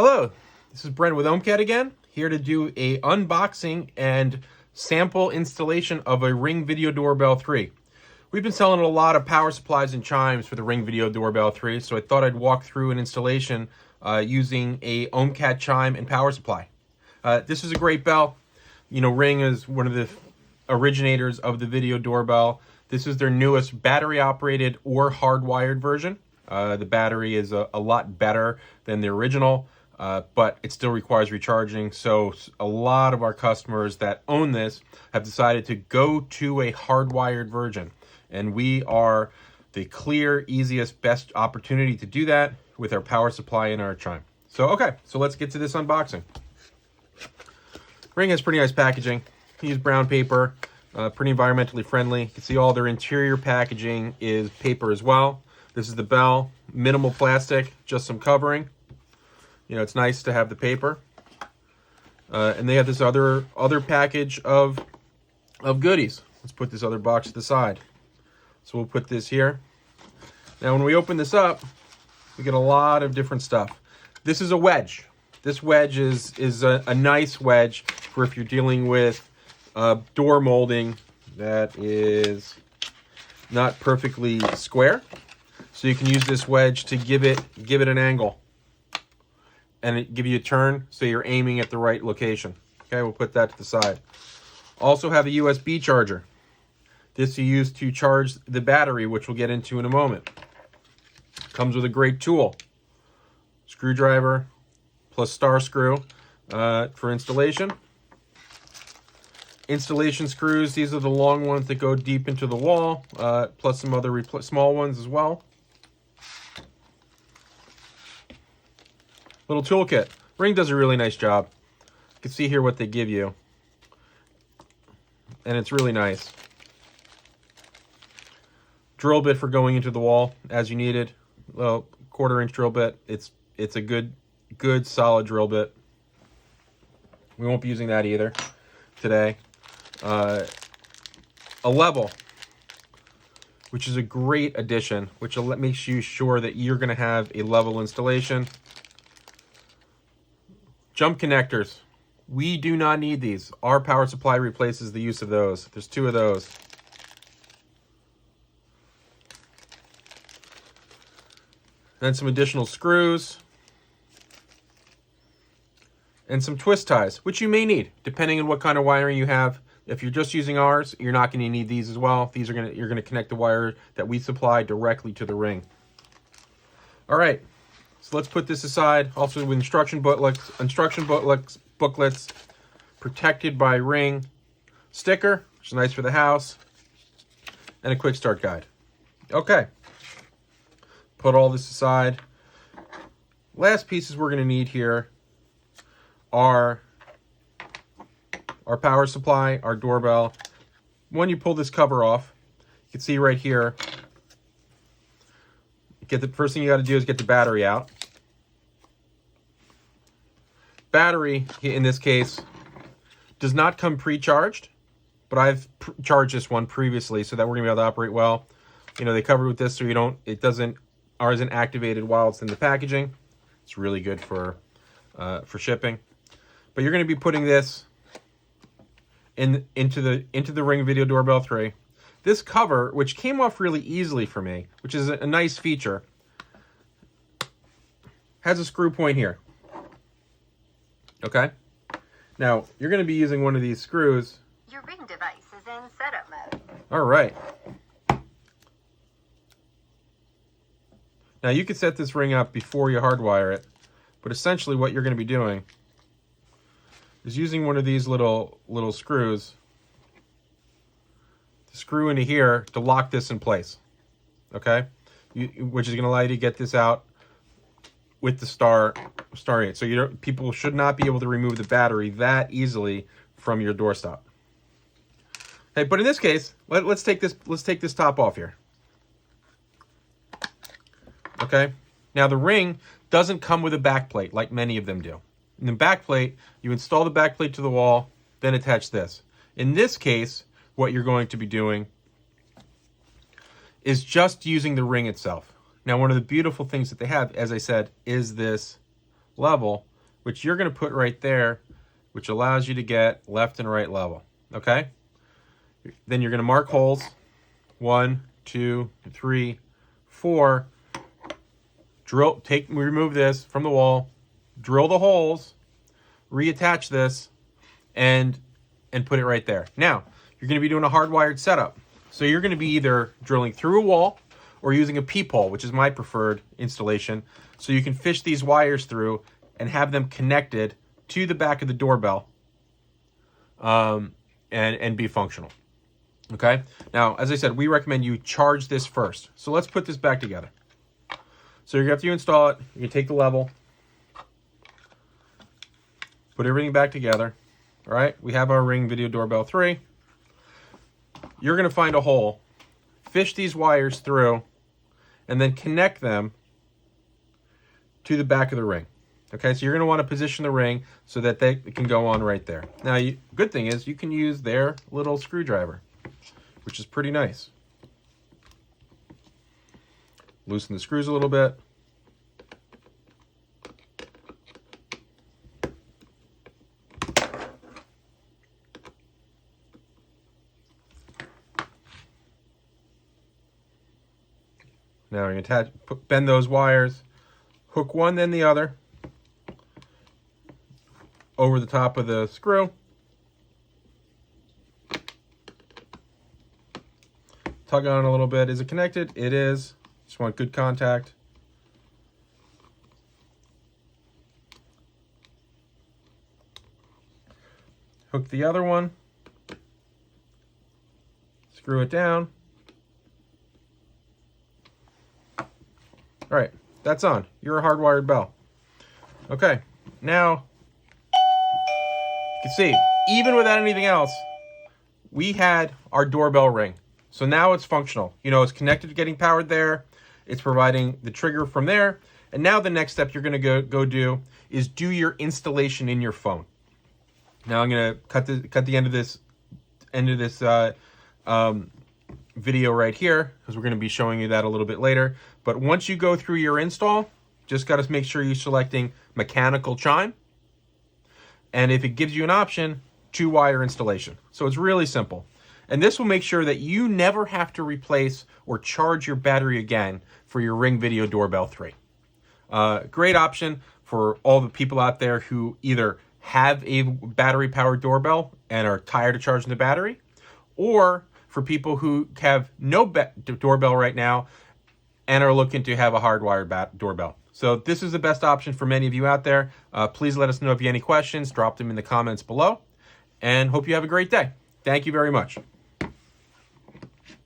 Hello, this is Brent with OhmKat again, here to do a unboxing and sample installation of a Ring Video Doorbell 3. We've been selling a lot of power supplies and chimes for the Ring Video Doorbell 3, so I thought I'd walk through an installation using a OhmKat chime and power supply. This is a great bell. You know, Ring is one of the originators of the video doorbell. This is their newest battery-operated or hardwired version. The battery is a lot better than the original. But it still requires recharging. So a lot of our customers that own this have decided to go to a hardwired version. And we are the clear, easiest, best opportunity to do that with our power supply and our chime. So let's get to this unboxing. Ring has pretty nice packaging. They use brown paper, pretty environmentally friendly. You can see all their interior packaging is paper as well. This is the bell, minimal plastic, just some covering. You know, it's nice to have the paper. And they have this other package of goodies. Let's put this other box to the side. So we'll put this here. Now when we open this up, we get a lot of different stuff. This is a wedge. This wedge is a nice wedge for if you're dealing with door molding that is not perfectly square. So you can use this wedge to give it an angle. And it give you a turn so you're aiming at the right location. Okay, we'll put that to the side. Also have a USB charger. This you use to charge the battery, which we'll get into in a moment. Comes with a great tool. Screwdriver plus star screw for installation. Installation screws, these are the long ones that go deep into the wall, plus some other small ones as well. Little toolkit. Ring does a really nice job. You can see here what they give you. And it's really nice. Drill bit for going into the wall as you need it. Well, 1/4-inch drill bit. It's a good solid drill bit. We won't be using that either today. A level, which is a great addition, which makes you sure that you're going to have a level installation. Jump connectors. We do not need these. Our power supply replaces the use of those. There's 2 of those. Then some additional screws. And some twist ties, which you may need, depending on what kind of wiring you have. If you're just using ours, you're not going to need these as well. You're going to connect the wire that we supply directly to the ring. All right. So let's put this aside. Also with instruction booklets, protected by Ring sticker, which is nice for the house, and a quick start guide. Okay. Put all this aside. Last pieces we're going to need here are our power supply, our doorbell. When you pull this cover off, you can see right here, the first thing you got to do is get the battery out. Battery, in this case, does not come pre-charged, but I've charged this one previously so that we're going to be able to operate well. You know, they cover it with this so ours isn't activated while it's in the packaging. It's really good for shipping. But you're going to be putting this into the Ring Video Doorbell 3. This cover, which came off really easily for me, which is a nice feature, has a screw point here. Okay? Now, you're going to be using one of these screws. Your Ring device is in setup mode. All right. Now, you could set this ring up before you hardwire it, but essentially what you're going to be doing is using one of these little screws to screw into here to lock this in place, okay? Which is going to allow you to get this out with the star 8. So people should not be able to remove the battery that easily from your doorstop. Okay, but in this case, let's take this top off here. Okay? Now the Ring doesn't come with a back plate like many of them do. In the back plate, you install the back plate to the wall, then attach this. In this case, what you're going to be doing is just using the Ring itself. Now, one of the beautiful things that they have, as I said, is this level which you're going to put right there, which allows you to get left and right level. Okay? Then you're going to mark holes. 1, 2, 3, 4. Remove this from the wall, drill the holes, reattach this, and put it right there. Now, you're going to be doing a hardwired setup. So you're going to be either drilling through a wall or using a peephole, which is my preferred installation. So you can fish these wires through and have them connected to the back of the doorbell and be functional. Okay? Now, as I said, we recommend you charge this first. So let's put this back together. So after you install it, you take the level, put everything back together. All right? We have our Ring Video Doorbell 3. You're going to find a hole, fish these wires through, and then connect them to the back of the ring. Okay, so you're going to want to position the ring so that they can go on right there. Now, good thing is you can use their little screwdriver, which is pretty nice. Loosen the screws a little bit. Now you're going to bend those wires, hook one then the other over the top of the screw. Tug on a little bit. Is it connected? It is. Just want good contact. Hook the other one. Screw it down. All right, that's on. You're a hardwired bell. Okay, now you can see, even without anything else, we had our doorbell ring. So now it's functional. You know, it's connected to getting powered there. It's providing the trigger from there. And now the next step you're going to go do is do your installation in your phone. Now I'm going to cut the end of this video right here, because we're going to be showing you that a little bit later. But once you go through your install, just got to make sure you're selecting mechanical chime. And if it gives you an option, 2-wire installation. So it's really simple. And this will make sure that you never have to replace or charge your battery again for your Ring Video Doorbell 3. Great option for all the people out there who either have a battery-powered doorbell and are tired of charging the battery, or for people who have no doorbell right now and are looking to have a hardwired doorbell. So this is the best option for many of you out there. Please let us know if you have any questions. Drop them in the comments below. And hope you have a great day. Thank you very much.